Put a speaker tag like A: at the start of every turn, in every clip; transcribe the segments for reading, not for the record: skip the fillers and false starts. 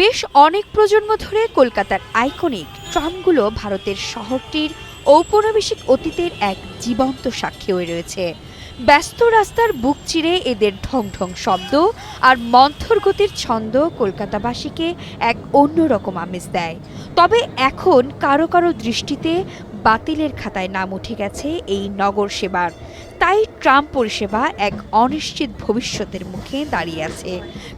A: বেশ অনেক প্রজন্ম ধরে কলকাতার আইকনিক ট্রামগুলো ভারতের শহরটির ঔপনিবেশিক অতীতের এক জীবন্ত সাক্ষী হয়ে রয়েছে। ব্যস্ত রাস্তার বুক চিরে এদের ঢং ঢং শব্দ আর মন্থর গতির ছন্দ কলকাতাবাসীকে এক অন্যরকম আমেজ দেয়। তবে এখন কারো কারো দৃষ্টিতে বাতিলের খাতায় নাম উঠে গেছে এই নগর সেবার। তাই ট্রাম পরিষেবা এক অনিশ্চিত ভবিষ্যতের মুখে দাঁড়িয়ে আছে,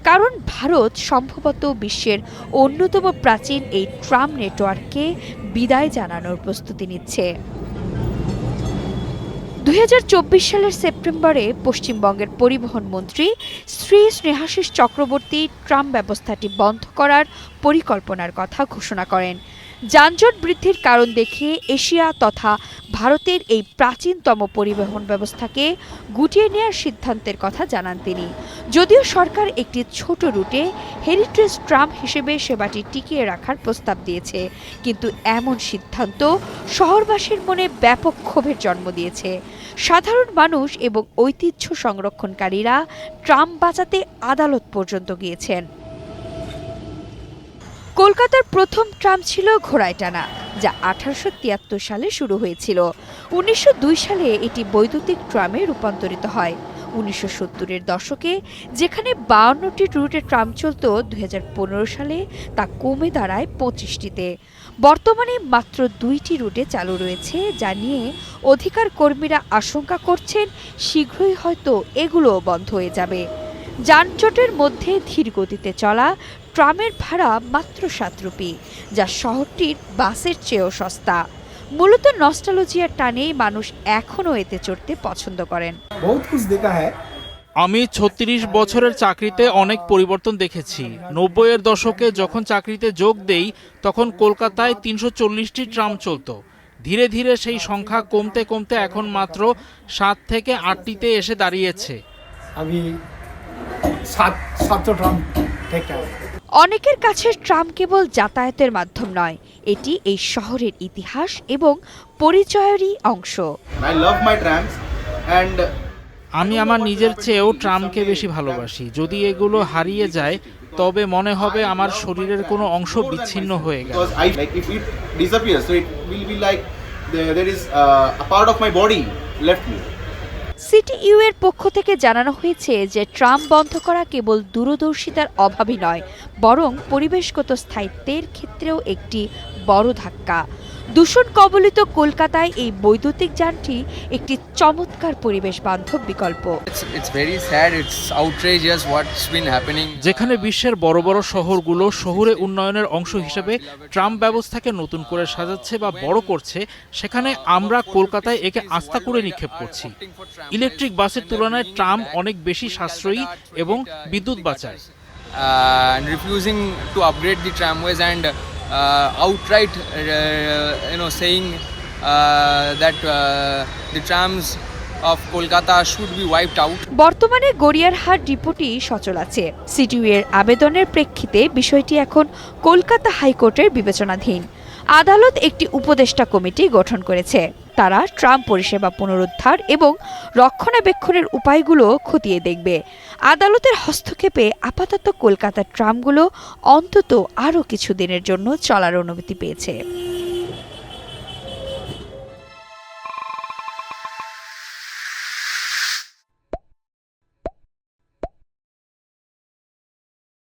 A: কারণ ভারত সম্ভবত বিশ্বের অন্যতম প্রাচীন এই ট্রাম নেটওয়ার্ককে বিদায় জানানোর প্রস্তুতি নিচ্ছে। 2024 সালের সেপ্টেম্বরে পশ্চিমবঙ্গের পরিবহন মন্ত্রী শ্রী স্নেহাশিস চক্রবর্তী ট্রাম ব্যবস্থাটি বন্ধ করার পরিকল্পনার কথা ঘোষণা করেন। যানজট বৃদ্ধির কারণ দেখিয়ে এশিয়া তথা ভারতের এই প্রাচীনতম পরিবহন ব্যবস্থাকে গুটিয়ে নেওয়ার সিদ্ধান্তের কথা জানান তিনি। যদিও সরকার একটি ছোট রুটে হেরিটেজ ট্রাম হিসেবে সেবাটি টিকিয়ে রাখার প্রস্তাব দিয়েছে, কিন্তু এমন সিদ্ধান্ত শহরবাসীর মনে ব্যাপক ক্ষোভের জন্ম দিয়েছে। সাধারণ মানুষ এবং ঐতিহ্য সংরক্ষণকারীরা ট্রাম বাঁচাতে আদালত পর্যন্ত গিয়েছেন। কলকাতার প্রথম ট্রাম ছিল ঘোড়ায় টানা, যা 1873 সালে শুরু হয়েছিল। 1902 সালে এটি বৈদ্যুতিক ট্রামে রূপান্তরিত হয়। 1970-এর দশকে যেখানে 52টি রুটে ট্রাম চলত, 2015 সালে তা কমে দাঁড়ায় 25টিতে। বর্তমানে মাত্র 2টি রুটে চালু রয়েছে, যা নিয়ে অধিকার কর্মীরা আশঙ্কা করছেন শীঘ্রই হয়তো এগুলোও বন্ধ হয়ে যাবে। যানজটের মধ্যে ধীর গতিতে চলা ট্রামের ভাড়া মাত্র 7 রুপি, যা শহরটির বাসের চেয়েও সস্তা। মূলত নস্টালজিয়ার টানেই মানুষ এখনও এতে চড়তে পছন্দ করেন।
B: আমি 36 বছরের চাকরিতে অনেক পরিবর্তন দেখেছি। 90-এর দশকে যখন চাকরিতে যোগ দেই তখন কলকাতায় 340টি ট্রাম চলত। ধীরে ধীরে সেই সংখ্যা কমতে কমতে এখন মাত্র 7 থেকে 8টিতে এসে দাঁড়িয়েছে।
A: অনেকের কাছে ট্রাম কেবল যাতায়াতের মাধ্যম নয়, এটি এই শহরের ইতিহাস এবং পরিচয়েরই অংশ।
B: আমি আমার নিজের চেয়েও ট্রামকে বেশি ভালোবাসি। যদি এগুলো হারিয়ে যায় তবে মনে হবে আমার শরীরের কোনো অংশ বিচ্ছিন্ন হয়ে গেল।
A: সিটিইউ এর পক্ষ থেকে জানানো হয়েছে যে ট্রাম বন্ধ করা কেবল দূরদর্শিতার অভাবই নয়, বরং পরিবেশগত স্থায়িত্বের ক্ষেত্রেও একটি বড় ধাক্কা। দূষণ কবলিত কলকাতায় এই বৈদ্যুতিক যানটি একটি চমৎকার পরিবেশ বান্ধব বিকল্প।
B: যেখানে বিশ্বের বড় বড় শহরগুলো শহুরে উন্নয়নের অংশ হিসেবে ট্রাম ব্যবস্থাকে নতুন করে সাজাচ্ছে বা বড় করছে, সেখানে আমরা কলকাতায় একে আস্থা করে নিক্ষেপ করছি। ইলেকট্রিক বাসের তুলনায় ট্রাম অনেক বেশি সাশ্রয়ী এবং বিদ্যুৎ বাঁচায়।
C: Refusing to upgrade the tramways and outright saying that the trams of Kolkata should be wiped out.
A: বর্তমানে গড়িয়ারহাট ডিপোটি সচল আছে। সিটিইউ এর আবেদনের প্রেক্ষিতে বিষয়টি এখন কলকাতা হাইকোর্টের বিবেচনাধীন। আদালত একটি উপদেষ্টা কমিটি গঠন করেছে। তারা ট্রাম পরিষেবা পুনরুদ্ধার এবং রক্ষণাবেক্ষণের উপায়গুলো খতিয়ে দেখবে। আদালতের হস্তক্ষেপে আপাতত কলকাতার ট্রামগুলো অন্তত আরও কিছু দিনের জন্য চলার অনুমতি পেয়েছে।